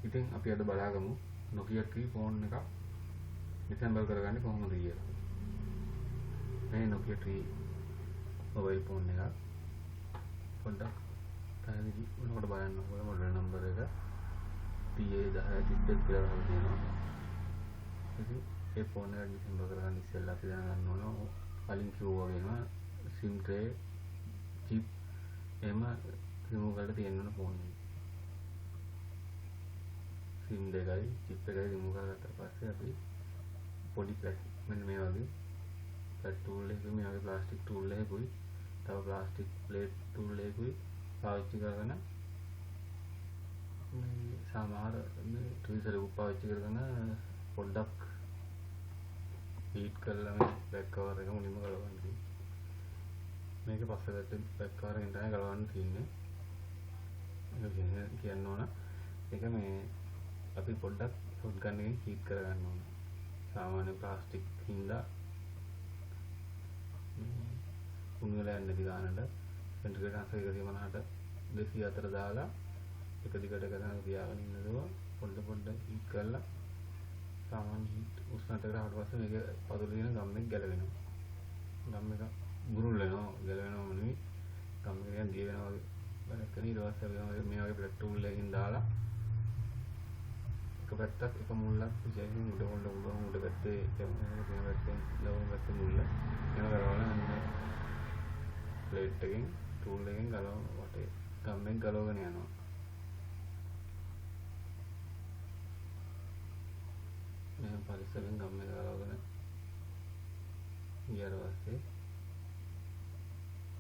ඉතින් අපි අද බලාගමු Nokia 3 ෆෝන් එකක් disassemble කරගන්නේ කොහොමද කියලා. මේ Nokia 3 මොබයිල් ෆෝන් එකක් පොඩ්ඩක් පැහැදිලි වුණාට බලන්න ඕනේ මොඩල් නම්බර එක PA10 කියලා හරි තියෙනවා. ඉතින් ඒ ෆෝන් එක disassemble කරගන්න ඉස්සෙල්ලා අපි දැනගන්න ඕන කලින් කිව්වා වගේම SIM tray chip එහෙම remove කරලා තියෙන්න ඕන ෆෝන් එක. SIM දෙකයි chip එකයි remove කරගත්තා පස්සේ අපි පොඩි මෙන්න මේ වගේ cut tool එකකින් මේ වගේ plastic tool එකකුයි තව plastic plate tool එකකුයි පාවිච්චි කරගෙන මේ සමහර මේ tweezer එක පාවිච්චි කරගෙන පොඩ්ඩක් heat කරලා මේ back cover එක මුලින්ම ගලවන්න තියෙනවා. මේක පස්සකට back cover එකෙන් තමයි ගලවන්න තියෙන්නේ. ඒක කියන්න ඕන. ඒක මේ අපි පොඩ්ඩක් shotgun එකෙන් heat කරගන්න ඕන. සාමාන්‍ය ප්ලාස්ටික් හින්දා උණු වෙලා යන්නේ නැති ගානට සෙන්ටිග්‍රේඩ් 150ට 204 දාලා එක දිගට කරගෙන තියාගෙන ඉන්නදෝ පොඩ හීට් කරලා සාමාන්‍ය හීට් උෂ්ණතාවයට ආවට පස්සේ මේක පතුලේ තියෙන ගම් එක ගැලවෙනවා. ගම් එක බුරුල් වෙනවා ගැලවෙනවා නෙවෙයි ගම් එක යන දිය වෙනවා වගේ වැඩක් කරන ඊට පස්සේ මේ වගේ ප්ලග් ටූල් එකකින් දාලා පැත්තක් එක මුල්ලක් විශේෂයෙන් උඩ පැත්තේ කැමරේ තියෙන පැත්තේ ලවුන් පැත්තේ මුල්ල එන ගලවලා අන්න ප්ලේට් එකෙන් ටූල් එකෙන් ගලව වටේ ගම්මෙන් ගලවගෙන යනවා. මේ පරිස්සමෙන් ගම්මෙන් ගලවගෙන ඊට පස්සේ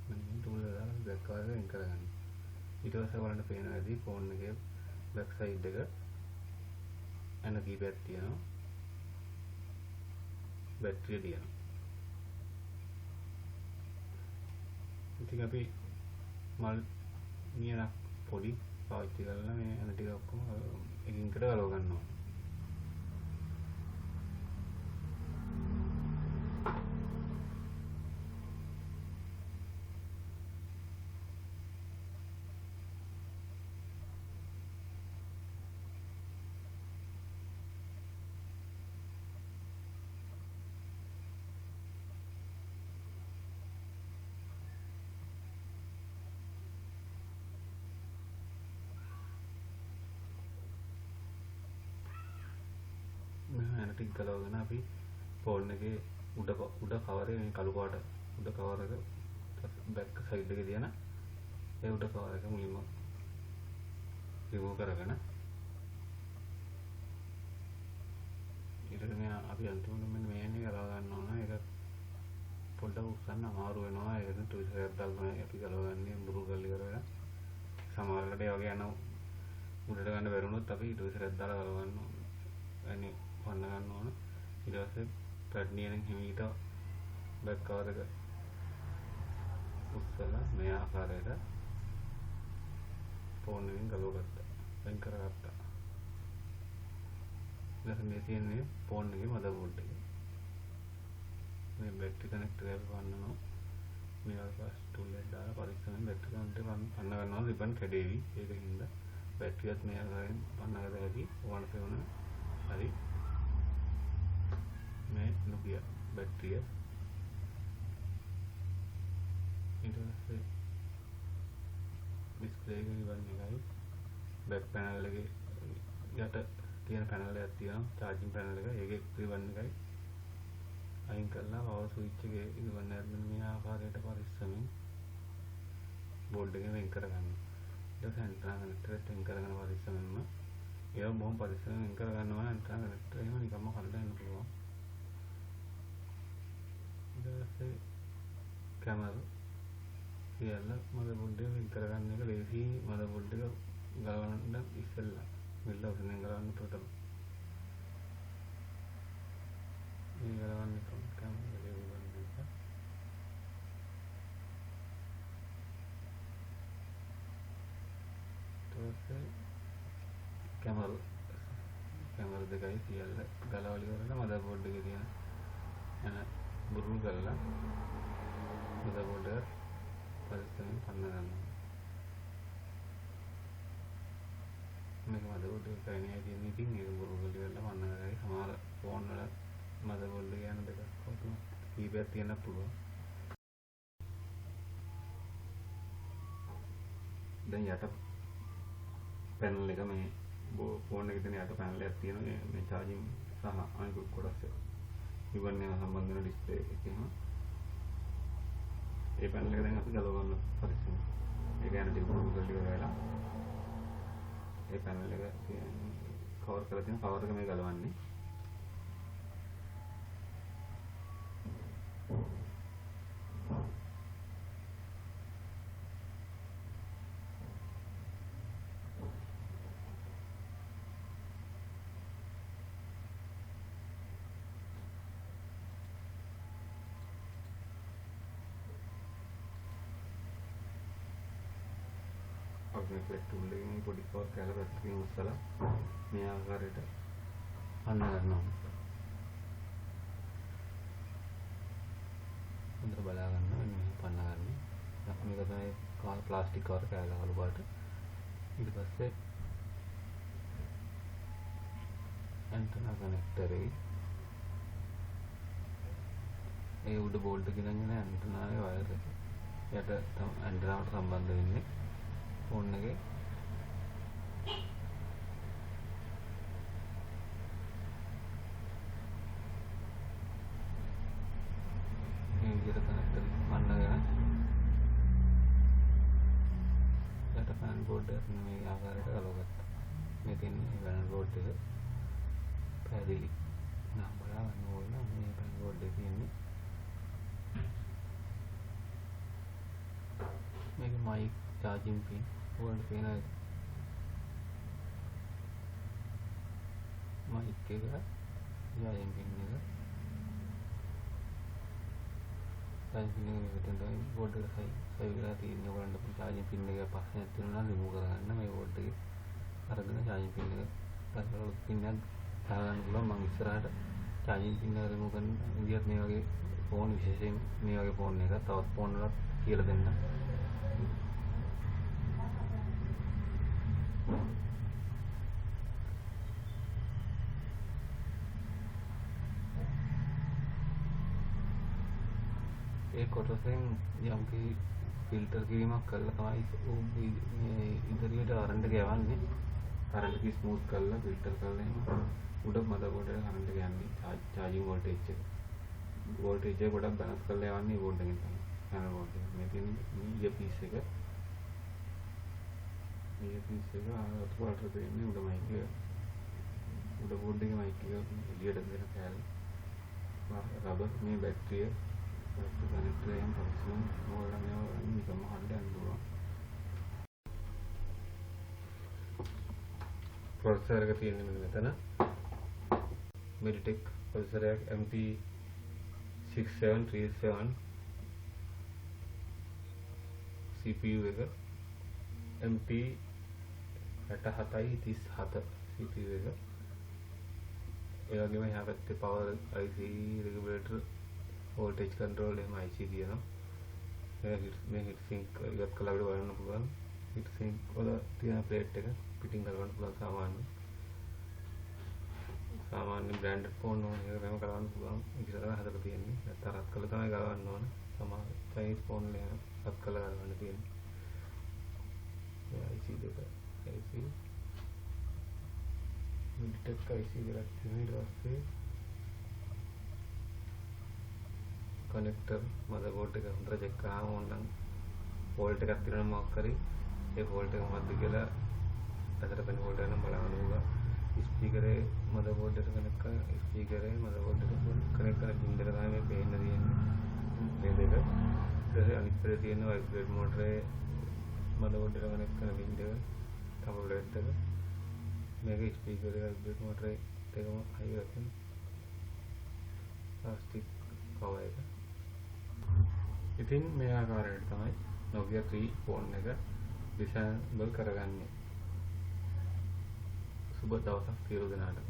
මේ ටූල් එක දාලා බෑක් කවර් එක වෙන් කරගන්න. ඊට පස්සේ බලන්න පේනවා ඇති ෆෝන් එකේ බෑක් සයිඩ් එක and keypad තියෙනවා බැටරිය තියෙනවා. ඉතින් අපි මල් නියනක් පොඩි පාවිච්චි කරලා මේ අන ටික ඔක්කොම එකින් එකට ගලව ගන්නවා. ටික ගලවගෙන අපි ෆෝන් එකේ උඩ කවරේ මේ කළු පාට උඩ කවර එක බෑක් සයිඩ් එකේ තියෙන ඒ උඩ කවර එක මුලින්ම රිමූව් කරගෙන ඊට මේ අපි අන්තිමට මෙන්න මේන්නේ ගලව ගන්න ඕන. ඒක පොඩ්ඩක් උස්සන්න අමාරු වෙනවා. ඒකට ට්විස්ටර් එකක් දාලා අපි ගලවන්නේ බුරු කරලි කරලා සමහරකට ඒ වගේ යන උඩට ගන්න බැරුණොත් අපි ට්විස්ටර් එකක් දාලා ගලව ගන්න ඕන. එන්නේ වන්න ගන්න ඕන. ඊට පස්සේ පැඩ් නියනෙන් හිමීට බෑක් කවර් එක උස්සලා මේ ආකාරයට ෆෝන් එකෙන් ගලවගත්තා. වෙන් කරගත්තා. ඊට මේ තියෙන්නේ ෆෝන් එකේ මදර්බෝඩ් එක. මේ බැටරි කනෙක්ටර් එක වන්නනවා. මේ වගේ ටූල් එක දාලා පරීක්ෂණයෙන් බැටරි කනෙක්ටර් වන්න ගන්නවා. රිබන් කැඩේවි. ඒකින්ද බැටරියත් මේ ආකාරයෙන් වන්නගත හැකි ඕන පෙවන හරි. මේ Nokia බැටරිය ඊට පස්සේ ඩිස්ප්ලේ එක ඉවරන එකයි බෑක් පැනල් එකේ යට තියෙන පැනල් එකක් තියෙනවා charging පැනල් එක ඒකේ ඉවරන එකයි අයින් කරලා power switch එකේ ඉවරන හැදෙන මේ ආකාරයට පරිස්සමෙන් බෝඩ් එකෙන් වෙන් කරගන්න. ඊට පස්සේ ඇන්ටනා කනෙක්ටර් එක වෙන් කරගෙන පරිස්සමෙන්ම ඒවා බොහොම පරිස්සමෙන් වෙන් කරගන්නවා. ඇන්ටනා කනෙක්ටර් එහෙම නිකම්ම කඩලා යන්න පුළුවන්. කැමරා කියලා මදර්බෝඩ් එක වෙන් කරගන්න එක ලේසි. මදර්බෝඩ් එක ගලවන්න ඉස්සෙල්ලා මිල්ල ඔසෙන් ගලවන්න ප්‍රථම මේ ගලවන්න කැමරා එක ගලවන්න එක. ඊට කැමරා දෙකයි කියලා ගලවලා ඉවරලා මදර්බෝඩ් එකේ තියෙන එන බුරුල් කරලා මදර්බෝඩ් එක පරිස්සමෙන් පන්න ගන්නවා. මේක මදර්බෝඩ් මදර්බෝඩ් එක කයිනේ තියෙන ඉතින් ඒක ගුරුගලි වෙලා වන්නගයි සමහර ෆෝන් වල මදර්බෝඩ් එක යන දෙකක් කොහොමද කීපයක් තියෙන්න පුළුවන්. දැන් යට පැනල් එක මේ ෆෝන් එකේ තියෙන යට පැනල් එකක් තියෙනවා මේ charging සහ අනිකුත් කොටස් ඉවන් එක සම්බන්ධ වෙන ඩිස්ප්ලේ එකේම ඒ පැනල් එක දැන් අපි ගලව ගන්න පරිස්සම්. ඒක යන ටික ගුරුගලි වෙලා ඒ පැනල් එක කවර් කරලා තියෙන කවර් එක මේ ගලවන්නේ. මේ ප්ලේට් ටූල් එකෙන් පොඩි කවර් කැලක් පැත්තකින් උස්සලා මේ ආකාරයට අන්න ගන්නවා. හොඳට බලා ගන්න මේ පන්න ගන්න. මේක තමයි ප්ලාස්ටික් කවර් කැලක් වල පාට. ඊට පස්සේ ඇන්ටනා කනෙක්ටර් ඒ උඩ බෝල්ට් එකකින් යන ඇන්ටනාවේ වයර් එක. යට ඇන්ටනාවට සම්බන්ධ වෙන්නේ ෆෝන් එකේ මේ විදිහට කනෙක්ටර් මන්නගෙන යට ෆෑන් බෝඩ් එක මේ ආකාරයට ගලවගත්තා. මේ තියෙන්නේ ෆෑන් බෝඩ් එක පැහැදිලි නම් බලා ගන්න ඕන මේ ෆෑන් බෝඩ් එක තියෙන්නේ මේක මයික් charging pin ඔයාලට පේනවා මයික් එක charging pin එක charging pin එක විතරයි බෝඩ් එක සයි වෙලා තියෙන්නේ. ඔයාලට charging pin එක පස්සේ තියෙනවා නම් remove කරගන්න මේ බෝඩ් එකේ අරගෙන charging pin එක පස්සේ pin එක දාගන්න පුළුවන්. මම ඉස්සරහට charging pin එක remove කරන විදිහට මේ වගේ ෆෝන් විශේෂයෙන් මේ වගේ ෆෝන් එකක් තවත් ෆෝන් වලට කියලා දෙන්න. ඒ කොටසෙන් යම්කි ෆිල්ටර් කිරීමක් කරලා තමයි මේ ඉදිරියට කරන්ට් එක යවන්නේ. කරන්ට් එක ස්මූත් කරලා ෆිල්ටර් කරලා එහෙම උඩ මදර්බෝඩ් එකට කරන්ට් එක යන්නේ. charging voltage එක. voltage එක ගොඩක් බැලන්ස් කරලා යවන්නේ බෝඩ් එකෙන් තමයි. panel board එක. මේ තියෙන earpiece එක. earpiece එක අත වලට දෙන්නේ උඩ mic එක. උඩ බෝඩ් එකේ mic එක එළියට දෙන කෑල්ල. රබර් මේ බැටරිය කනෙක්ටර් එකෙන් පස්සෙන් ඕලා මේවා නිකම්ම හදන්න පුළුවන්. ප්‍රොසෙසර් එක තියෙන්නේ මෙතන. Mediatek ප්‍රොසෙසර් එක MT6737 CPU එක MT6737 CPU එක. ඒ වගේම එහා පැත්තේ power IC regulator voltage control එහෙම IC තියෙනවා. මේ heat sink එකත් කළා අපිට බලන්න පුළුවන්. heat sink වල තියෙන plate එක පිටින් කරවන්න පුළුවන් සාමාන්‍ය branded phone ඕන එක වෙනම කරවන්න පුළුවන්. ඉතින් හදලා තියෙන්නේ. නැත්නම් රත් කළා තමයි ගලවන්න ඕන. සමහර Chinese phone වල රත් කළා ගලවන්න තියෙන්නේ. IC දෙක IC Mediatek IC දෙකක් තියෙනවා. ඊට පස්සේ කනෙක්ටර් මදර්බෝඩ් එක හොඳට චෙක් කරාම ඕනනම් වෝල්ට් එකක් තියෙනවා මොකක් හරි ඒ වෝල්ට් එක මොකක්ද කියලා අතට පෙන වෝල්ට් එක නම් බලන්න ඕන. ස්පීකරේ මදර්බෝඩ් එකට කනෙක්ට් කරලා ස්පීකරේ මදර්බෝඩ් එකට කනෙක්ට් කරලා බින්දර තමයි මේ පේන්න තියෙන්නේ. මේ දෙක ඊට අනිත් පැත්තේ තියෙන වයිබ්‍රේට් මෝටරේ මදර්බෝඩ් එකට කනෙක්ට් කරන බින්දර තමයි ප්ලේට් එක. මේක ස්පීකරේ වයිබ්‍රේට් මෝටරේ දෙකම හයි වෙන ප්ලාස්ටික් කවර් එක. ඉතින් මේ ආකාරයට තමයි Nokia 3 ෆෝන් එක disassemble කරගන්නේ. සුබ දවසක් සියලු දෙනාටම.